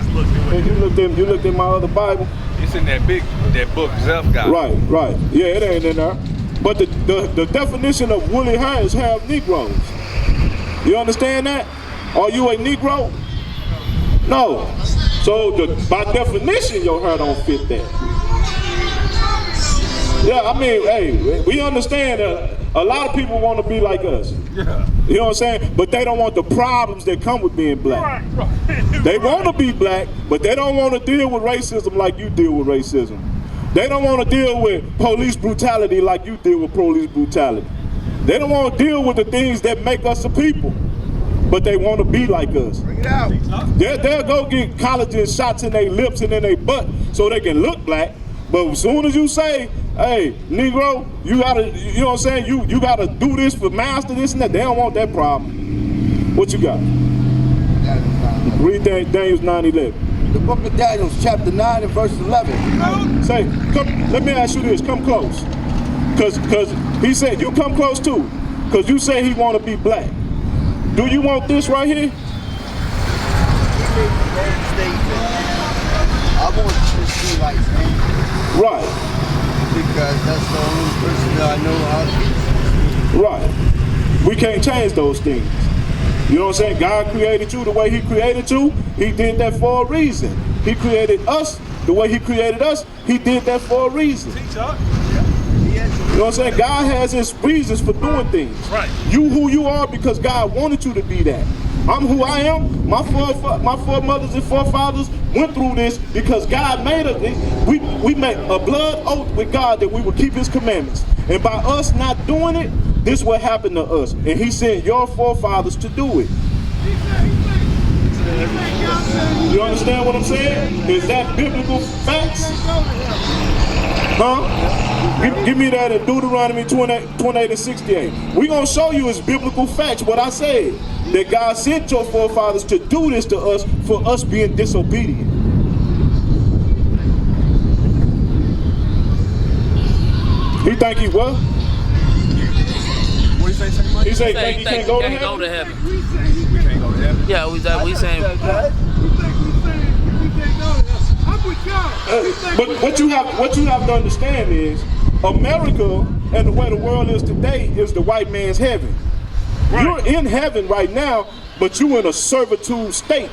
just looked at And you looked at my other Bible. It's in that book Zeph got. Right. Yeah, it ain't in there. But the definition of woolly hair is half Negroes. You understand that? Are you a Negro? No. So by definition, your hair don't fit that. Yeah, I mean, hey, we understand that a lot of people want to be like us. Yeah. You know what I'm saying? But they don't want the problems that come with being black. Right. They want to be black, but they don't want to deal with racism like you deal with racism. They don't want to deal with police brutality like you deal with police brutality. They don't want to deal with the things that make us a people, but they want to be like us. Bring it out. They'll go get collagen shots in their lips and in their butt so they can look black. But as soon as you say, hey, Negro, you gotta, you know what I'm saying? You gotta do this for master, this and that. They don't want that problem. What you got? Read Daniel 9:11. The book of Daniel, chapter 9 and verse 11. Say, come, let me ask you this, come close. Cause he said, you come close too. Cause you say he wanna be black. Do you want this right here? He made the statement. I want to see like angels. Right. Because that's the only person that I know how to be. Right. We can't change those things. You know what I'm saying? God created you the way he created you. He did that for a reason. He created us the way he created us. He did that for a reason. Teach up. You know what I'm saying? God has his reasons for doing things. Right. You who you are because God wanted you to be that. I'm who I am. My foremothers and forefathers went through this because God made us. We made a blood oath with God that we would keep his commandments. And by us not doing it, this will happen to us. And he sent your forefathers to do it. You understand what I'm saying? Is that biblical facts? Huh? Give me that in Deuteronomy 28 and 68. We're going to show you it's biblical facts, what I said. That God sent your forefathers to do this to us for us being disobedient. He think he what? What do you say? He say think he can't go to heaven? We can't go to heaven. Yeah, we saying. But what you have to understand is America and the way the world is today is the white man's heaven. Right. You're in heaven right now, but you in a servitude state.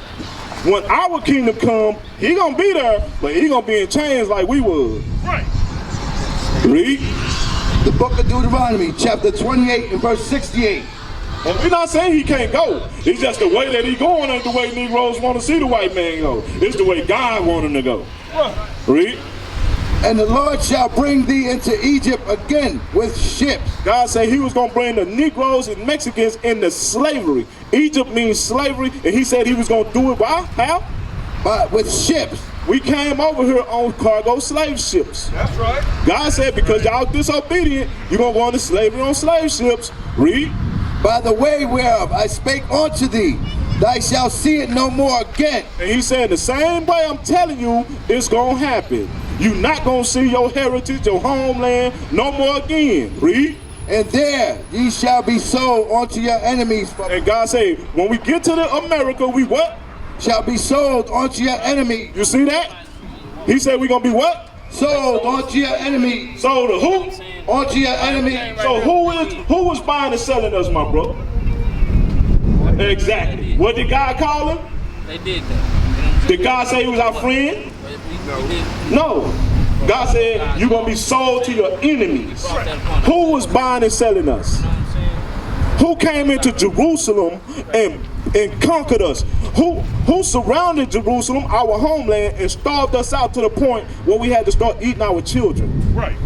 When our kingdom come, he gonna be there, but he gonna be in chains like we would. Right. Read. The book of Deuteronomy, chapter 28 and verse 68. And we're not saying he can't go. It's just the way that he going ain't the way Negroes want to see the white man go. It's the way God want him to go. Right. Read. And the Lord shall bring thee into Egypt again with ships. God said he was going to bring the Negroes and Mexicans into slavery. Egypt means slavery, and he said he was going to do it by how? But with ships. We came over here on cargo slave ships. That's right. God said because y'all disobedient, you're going to go into slavery on slave ships. Read. By the way whereof I spake unto thee, thou shalt see it no more again. And he said the same way I'm telling you, it's going to happen. You're not going to see your heritage, your homeland, no more again. Read. And there ye shall be sold unto your enemies. And God said, when we get to the America, we what? Shall be sold unto your enemy. You see that? He said we're going to be what? Sold unto your enemy. Sold to who? Unto your enemy. So who was buying and selling us, my brother? Exactly. What did God call him? They did that. Did God say he was our friend? No. God said you're going to be sold to your enemies. Who was buying and selling us? Who came into Jerusalem and conquered us? Who surrounded Jerusalem, our homeland, and starved us out to the point where we had to start eating our children? Right.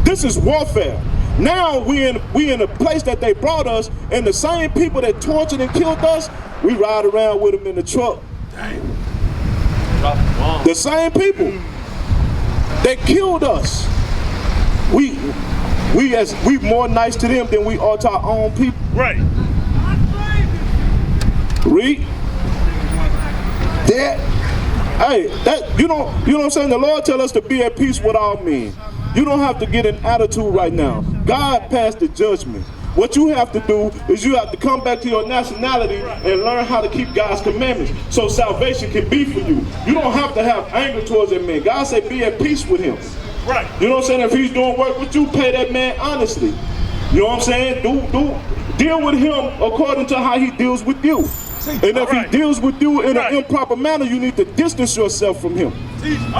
This is warfare. Now we in a place that they brought us, and the same people that tortured and killed us, we ride around with them in the truck. Damn. The same people that killed us. We more nice to them than we are to our own people. Right. Read. There. Hey, that you know what I'm saying? The Lord tell us to be at peace with all men. You don't have to get an attitude right now. God passed the judgment. what you have to do is you have to come back to your nationality and learn how to keep God's commandments so salvation can be for you. You don't have to have anger towards that man. God said be at peace with him. Right. You know what I'm saying? If he's doing work with you, pay that man honestly. You know what I'm saying? Deal with him according to how he deals with you. And if he deals with you in an improper manner, you need to distance yourself from him.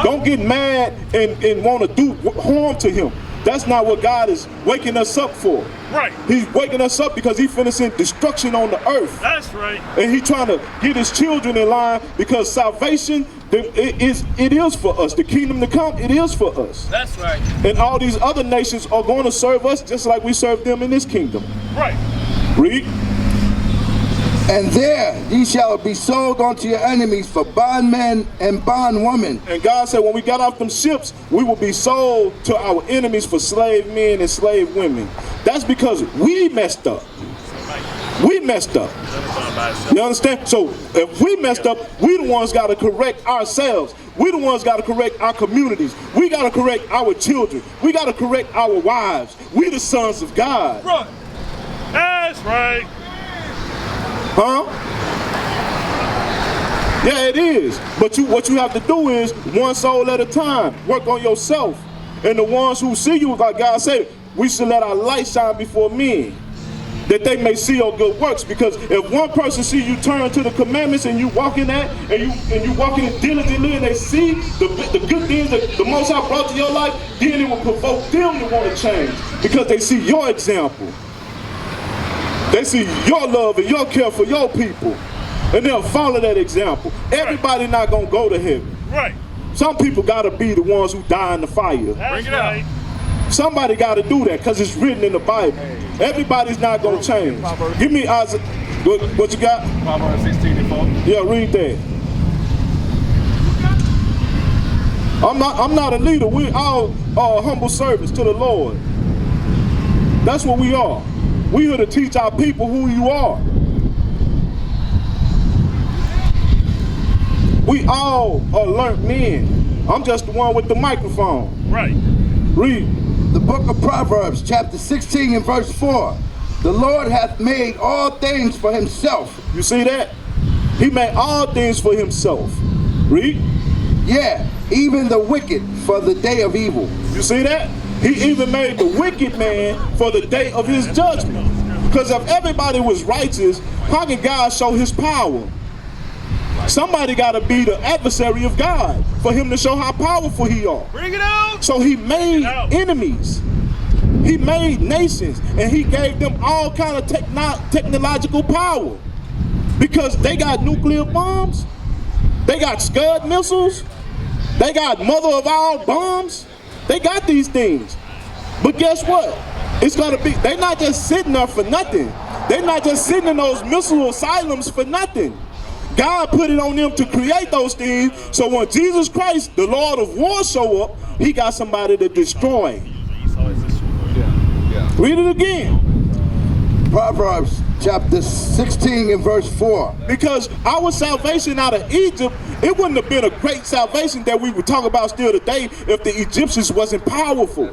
Don't get mad and want to do harm to him. That's not what God is waking us up for. Right. He's waking us up because he finna send destruction on the earth. That's right. And he trying to get his children in line because salvation, it is for us. The kingdom to come, it is for us. That's right. And all these other nations are going to serve us just like we serve them in this kingdom. Right. Read. And there ye shall be sold unto your enemies for bondmen and bondwomen. And God said when we got off them ships, we will be sold to our enemies for slave men and slave women. That's because we messed up. We messed up. You understand? So if we messed up, we the ones got to correct ourselves. We the ones got to correct our communities. We got to correct our children. We got to correct our wives. We the sons of God. Right. That's right. Huh? Yeah, it is. But what you have to do is one soul at a time. Work on yourself. And the ones who see you, like God said, we should let our light shine before men, that they may see your good works. Because if one person see you turn to the commandments and you walk in that, and you walk in it diligently, and they see the good things that the Most High brought to your life, then it will provoke them to want to change because they see your example. They see your love and your care for your people, and they'll follow that example. Everybody not gonna go to heaven. Right. Some people gotta be the ones who die in the fire. That's right. Somebody gotta do that because it's written in the Bible. Everybody's not gonna change. Give me Isaac. What you got? Proverbs 16:4. Yeah, read that. I'm not a leader. We're all humble servants to the Lord. That's what we are. We here to teach our people who you are. We all are learned men. I'm just the one with the microphone. Right. Read. The book of Proverbs, chapter 16 and verse 4. The Lord hath made all things for himself. You see that? He made all things for himself. Read. Yeah, even the wicked for the day of evil. You see that? He even made the wicked man for the day of his judgment. Because if everybody was righteous, how can God show his power? Somebody got to be the adversary of God for him to show how powerful he is. Bring it out. So he made enemies. He made nations, and he gave them all kind of technological power. Because they got nuclear bombs, they got Scud missiles, they got mother of all bombs. They got these things. But guess what? It's gonna be, they're not just sitting there for nothing. They're not just sitting in those missile asylums for nothing. God put it on them to create those things, so when Jesus Christ, the Lord of war, show up, he got somebody to destroy. Read it again. Proverbs chapter 16 and verse 4. Because our salvation out of Egypt, it wouldn't have been a great salvation that we would talk about still today if the Egyptians wasn't powerful.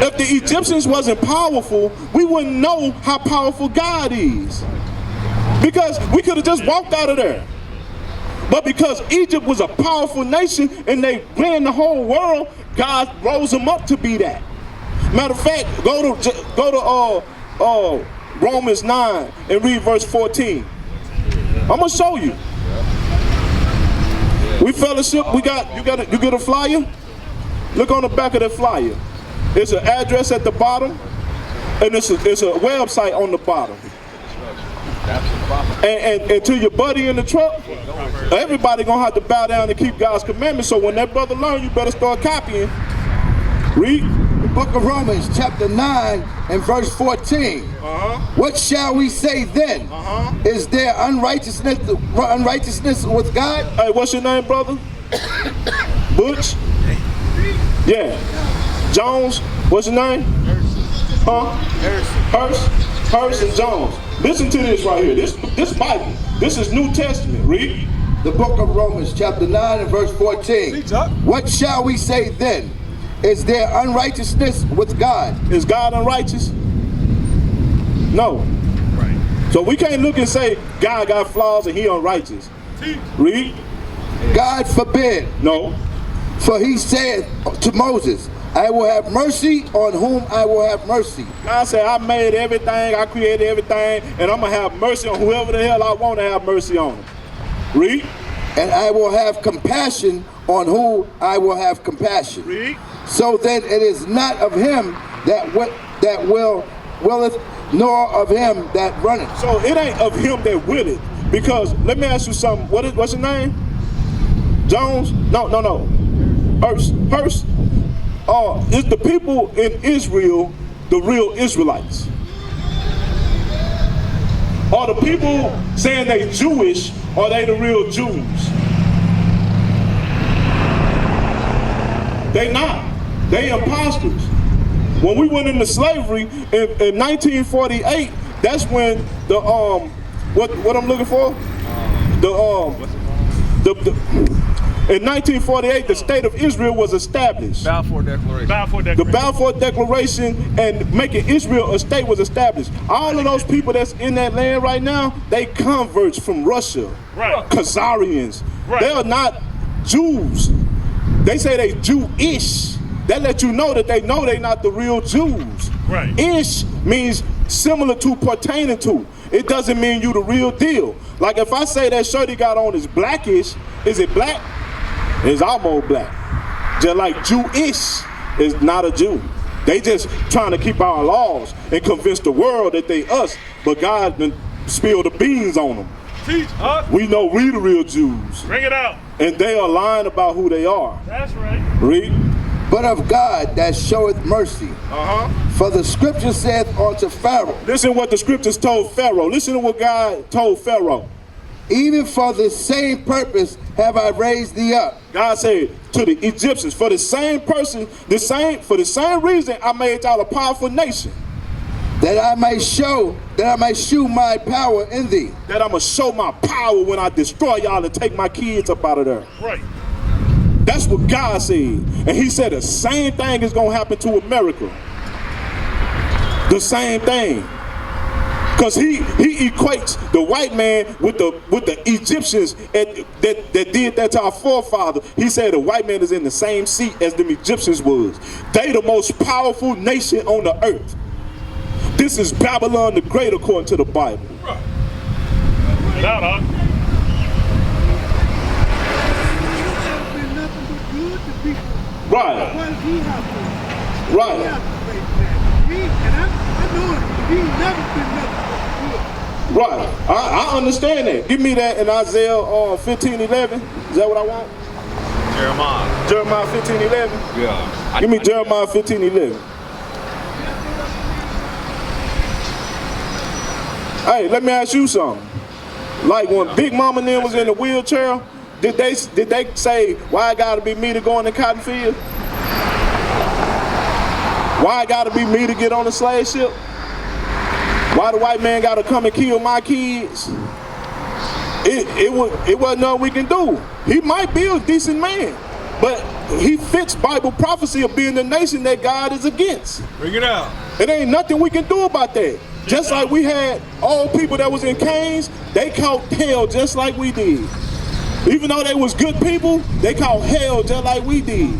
If the Egyptians wasn't powerful, we wouldn't know how powerful God is. Because we could have just walked out of there. But because Egypt was a powerful nation and they ran the whole world, God rose them up to be that. Matter of fact, go to Romans 9 and read verse 14. I'm gonna show you. We fellowship. You get a flyer. Look on the back of that flyer. It's an address at the bottom, and it's a website on the bottom. And to your buddy in the truck, everybody gonna have to bow down and keep God's commandments. So when that brother learn, you better start copying. Read. The book of Romans chapter 9 and verse 14. What shall we say then? Is there unrighteousness with God? Hey, what's your name, brother? Butch? Yeah. Jones? What's your name? Huh? Hurst and Jones. Listen to this right here. This Bible. This is New Testament. Read. The book of Romans chapter 9 and verse 14. What shall we say then? Is there unrighteousness with God? Is God unrighteous? No. Right. So we can't look and say God got flaws and he unrighteous. Teach. Read. God forbid. No. For he said to Moses, I will have mercy on whom I will have mercy. God said, I made everything, I created everything, and I'm going to have mercy on whoever the hell I want to have mercy on. Read. And I will have compassion on whom I will have compassion. Read. So then it is not of him that willeth, nor of him that runneth. So it ain't of him that willeth. Because, let me ask you something. What's your name? Jones? No. Hurst. Is the people in Israel the real Israelites? Are the people saying they Jewish, or are they the real Jews? They not. They imposters. When we went into slavery in 1948, that's when the what I'm looking for? In 1948, the state of Israel was established. Balfour Declaration. Balfour The Declaration. Balfour Declaration and making Israel a state was established. All of those people that's in that land right now, they converts from Russia. Right. Khazarians. Right. They are not Jews. They say they Jewish. That let you know that they know they not the real Jews. Right. Ish means similar to, pertaining to. It doesn't mean you the real deal. Like if I say that shirt he got on is blackish, is it black? It's almost black. Just like Jewish is not a Jew. They just trying to keep our laws and convince the world that they us, but God done spilled the beans on them. Teach. We know we the real Jews. Bring it out. And they are lying about who they are. That's right. Read. But of God that showeth mercy. For the scripture saith unto Pharaoh, Listen what the scriptures told Pharaoh. Listen to what God told Pharaoh. even for the same purpose have I raised thee up. God said to the Egyptians, for the same person, for the same reason I made y'all a powerful nation. That I might shew my power in thee. That I'm going to show my power when I destroy y'all and take my kids up out of there. Right. That's what God said. And he said the same thing is going to happen to America. The same thing. Because he equates the white man with the Egyptians that did that to our forefather. He said the white man is in the same seat as the Egyptians was. They the most powerful nation on the earth. This is Babylon the Great according to the Bible. Get out, huh? Right. Right. Right. I understand that. Give me that in Isaiah 15:11. Is that what I want? Jeremiah 15:11. Yeah. Give me Jeremiah 15:11. Hey, let me ask you something. Like when Big Mama and them was in the wheelchair, did they say, why it gotta be me to go in the cotton field? Why it gotta be me to get on the slave ship? Why the white man gotta come and kill my kids? It wasn't nothing we can do. He might be a decent man, but he fits Bible prophecy of being the nation that God is against. Bring it out. It ain't nothing we can do about that. Just like we had old people that was in canes, they caught hell just like we did. Even though they was good people, they caught hell just like we did.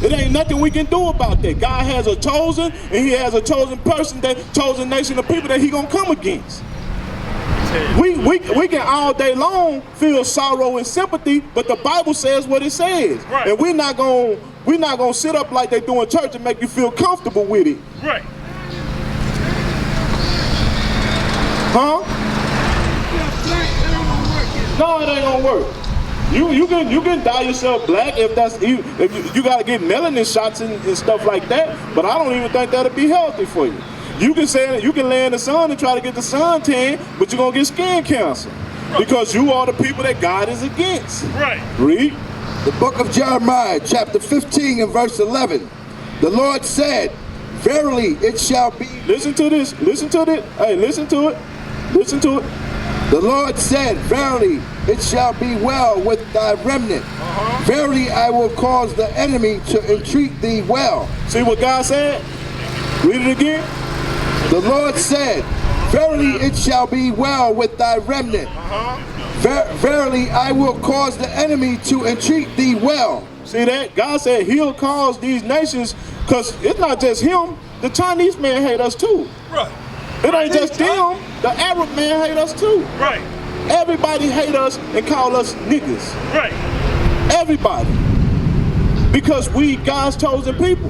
It ain't nothing we can do about that. God has a chosen, and he has a chosen person, that chosen nation of people that he gonna come against. We can all day long feel sorrow and sympathy, but the Bible says what it says. Right. And we're not gonna sit up like they do in church and make you feel comfortable with it. Right. Huh? No, it ain't gonna work. You can dye yourself black if you gotta get melanin shots and stuff like that, but I don't even think that'll be healthy for you. You can say you can lay in the sun and try to get the sun tan, but you're gonna get skin cancer because you are the people that God is against. Right. Read. The book of Jeremiah, chapter 15 and verse 11. The Lord said, verily it shall be. Listen to this. Listen to it. Hey, listen to it. Listen to it. The Lord said, verily it shall be well with thy remnant. Verily I will cause the enemy to entreat thee well. See what God said? Read it again. The Lord said, Verily it shall be well with thy remnant. Verily I will cause the enemy to entreat thee well. See that? God said he'll cause these nations, because it's not just him. The Chinese man hate us too. Right. It ain't just them. The Arab man hate us too. Right. Everybody hate us and call us niggas. Right. Everybody. Because we God's chosen people.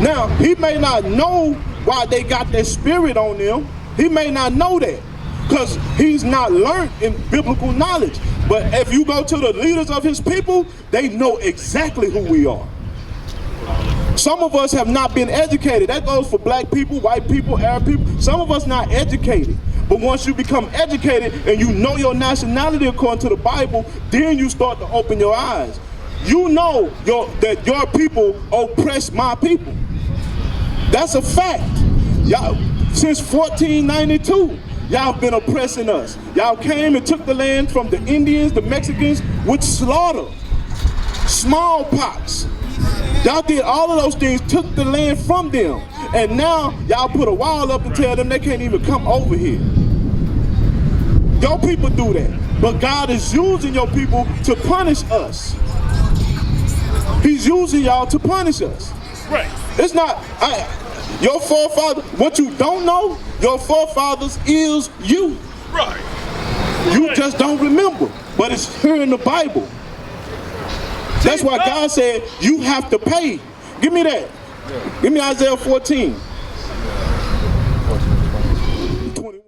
Now, he may not know why they got that spirit on them. He may not know that, because he's not learned in biblical knowledge. But if you go to the leaders of his people, they know exactly who we are. Some of us have not been educated. That goes for black people, white people, Arab people. Some of us not educated. But once you become educated and you know your nationality according to the Bible, then you start to open your eyes. You know that your people oppress my people. That's a fact. Y'all, since 1492, y'all been oppressing us. Y'all came and took the land from the Indians, the Mexicans, with slaughter, smallpox. Y'all did all of those things, took the land from them. And now y'all put a wall up and tell them they can't even come over here. Your people do that. But God is using your people to punish us. He's using y'all to punish us. Right. It's not, your forefathers, what you don't know, your forefathers is you. Right. You just don't remember, but it's here in the Bible. That's why God said you have to pay. Give me that. Give me Isaiah 14. 21.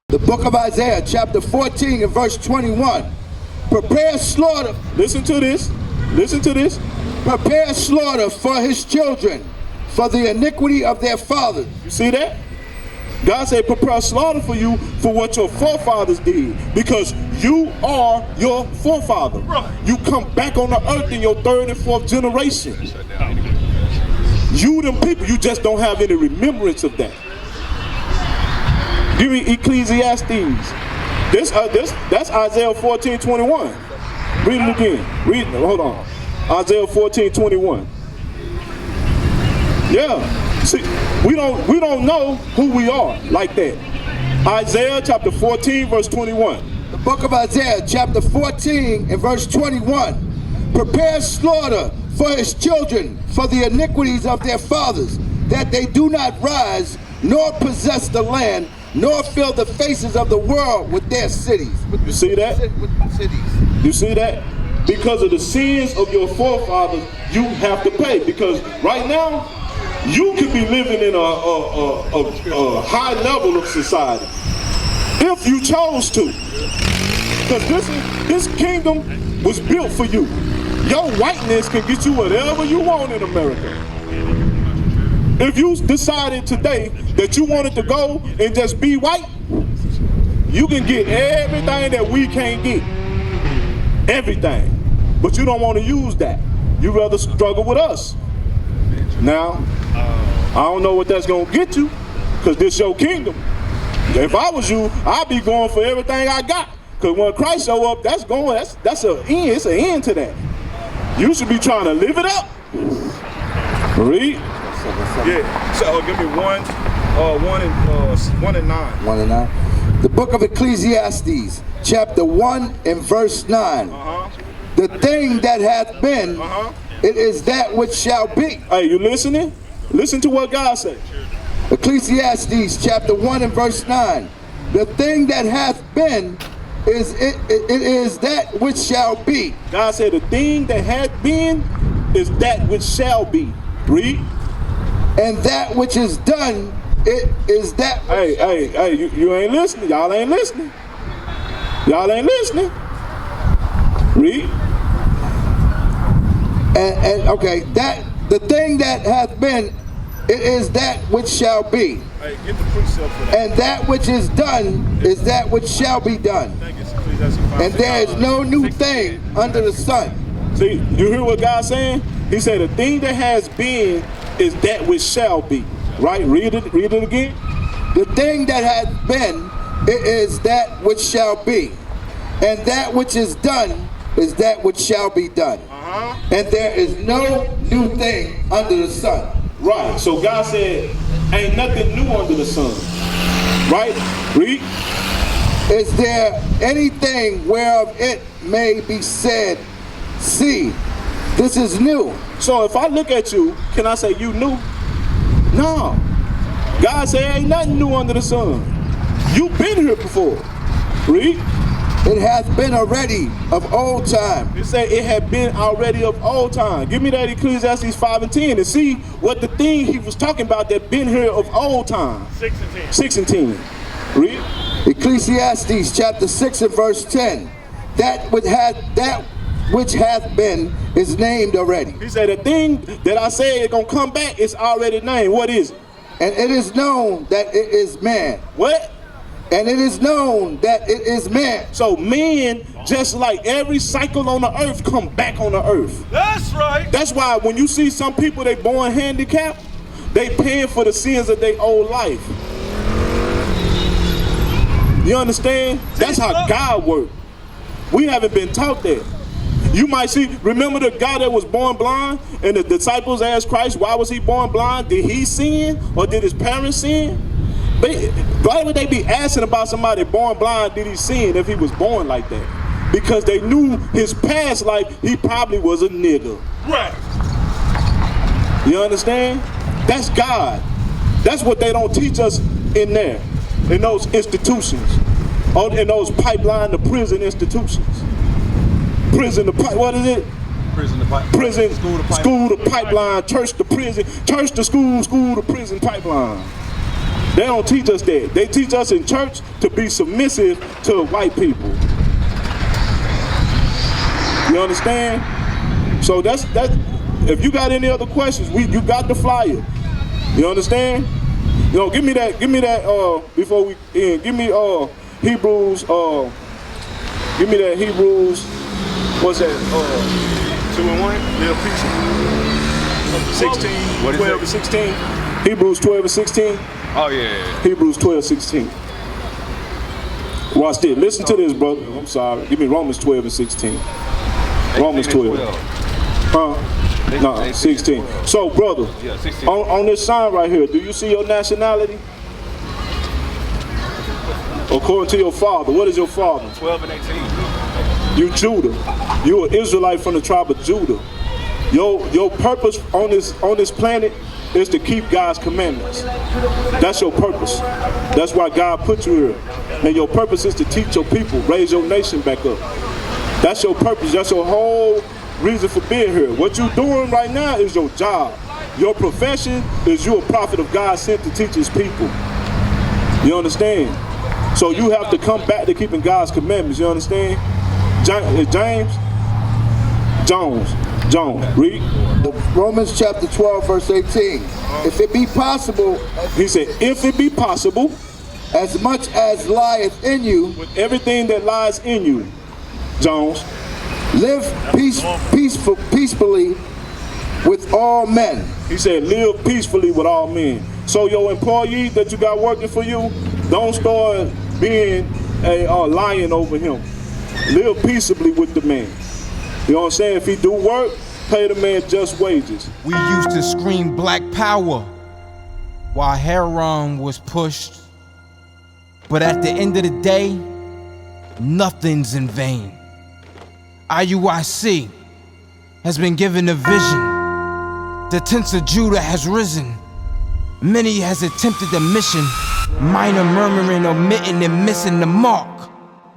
The book of Isaiah, chapter 14 and verse 21. Prepare slaughter. Listen to this. Listen to this. Prepare slaughter for his children, for the iniquity of their fathers. You see that? God said prepare slaughter for you for what your forefathers did, because you are your forefather. Right. You come back on the earth in your third and fourth generation. You them people, you just don't have any remembrance of that. Give me Ecclesiastes. That's Isaiah 14:21. Read it again. Read. Hold on. Isaiah 14:21. Yeah. See, we don't know who we are like that. Isaiah chapter 14 verse 21. The book of Isaiah, chapter 14 and verse 21. Prepare slaughter for his children, for the iniquities of their fathers, that they do not rise, nor possess the land, nor fill the faces of the world with their cities. You see that? You see that? Because of the sins of your forefathers, you have to pay. Because right now, you could be living in a high level of society if you chose to. Because this kingdom was built for you. Your whiteness can get you whatever you want in America. If you decided today that you wanted to go and just be white, you can get everything that we can't get. Everything. But you don't want to use that. You rather struggle with us. Now, I don't know what that's going to get you, because this your kingdom. If I was you, I'd be going for everything I got. Because when Christ show up, that's an end. It's an end to that. You should be trying to live it up. Read. Yeah. So give me 1 and 9. 1 and 9. The book of Ecclesiastes, chapter 1 and verse 9. The thing that hath been, it is that which shall be. Hey, you listening? Listen to what God said. Ecclesiastes, chapter 1 and verse 9. The thing that hath been, it is that which shall be. God said the thing that hath been is that which shall be. Read. And that which is done, it is that which Hey, you ain't listening. Y'all ain't listening. Y'all ain't listening. Read. And okay, that the thing that hath been, it is that which shall be. Hey, get the precept for that. And that which is done is that which shall be done. Thank you. Ecclesiastes 5. And there is no new thing under the sun. See, you hear what God's saying? He said the thing that has been is that which shall be. Right? Read it again. The thing that has been, it is that which shall be. And that which is done is that which shall be done. And there is no new thing under the sun. Right. So God said, ain't nothing new under the sun. Right? Read. Is there anything whereof it may be said, see, this is new? So if I look at you, can I say you new? No. God said ain't nothing new under the sun. You've been here before. Read. It hath been already of old time. It said it had been already of old time. Give me that Ecclesiastes 5 and 10 and see what the thing he was talking about that been here of old time. 6 and 10. 6 and 10. Read. Ecclesiastes chapter 6 and verse 10. That which hath been is named already. He said the thing that I said is gonna come back is already named. What is it? And it is known that it is man. What? And it is known that it is man. So men, just like every cycle on the earth, come back on the earth. That's right. That's why when you see some people they born handicapped, they paying for the sins of their old life. You understand? That's how God works. We haven't been taught that. You might see, remember the guy that was born blind and the disciples asked Christ, why was he born blind? Did he sin or did his parents sin? Why would they be asking about somebody born blind, did he sin if he was born like that? Because they knew his past life, he probably was a nigga. Right. You understand? That's God. That's what they don't teach us in there, in those institutions, in those pipeline to prison institutions. Prison to pipe, what is it? Prison to pipeline. Prison, school to pipeline, church to prison, church to school, school to prison pipeline. They don't teach us that. They teach us in church to be submissive to white people. You understand? So that's if you got any other questions, you got the flyer. You understand? You know, give me that before we end. Give me Hebrews give me that Hebrews, what's that? 2 and 1. Live peaceable. 16. What is 12 it? and 16. Hebrews 12 and 16. Oh, yeah. Hebrews 12, 16. Watch this. Listen to this, brother. I'm sorry. Give me Romans 12 and 16. Romans 12. Huh? No, 16. So, brother, Yeah, 16. on this sign right here, do you see your nationality? According to your father, what is your father? 12 and 18. You Judah. You an Israelite from the tribe of Judah. Your purpose on this planet is to keep God's commandments. That's your purpose. That's why God put you here. And your purpose is to teach your people, raise your nation back up. That's your purpose. That's your whole reason for being here. What you're doing right now is your job. Your profession is you a prophet of God sent to teach his people. You understand? So you have to come back to keeping God's commandments. You understand? James? Jones, read. Romans chapter 12 verse 18. If it be possible, He said, if it be possible, as much as lieth in you, with everything that lies in you, Jones, live peacefully with all men. he said, live peacefully with all men. So your employee that you got working for you, don't start being a lion over him. Live peaceably with the man. You know what I'm saying? If he do work, pay the man just wages. We used to scream black power while heroin was pushed. But at the end of the day, nothing's in vain. IUIC has been given a vision. The tents of Judah has risen. Many has attempted the mission, minor murmuring, omitting, and missing the mark.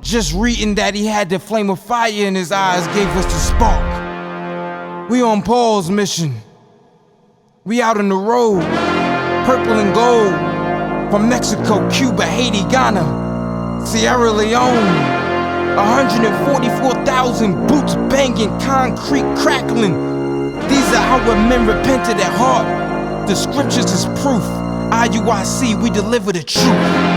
Just reading that he had the flame of fire in his eyes gave us the spark. We on Paul's mission. We out on the road, purple and gold, from Mexico, Cuba, Haiti, Ghana, Sierra Leone. 144,000 boots banging, concrete crackling. These are our men repented at heart. The scriptures is proof. IUIC, we deliver the truth.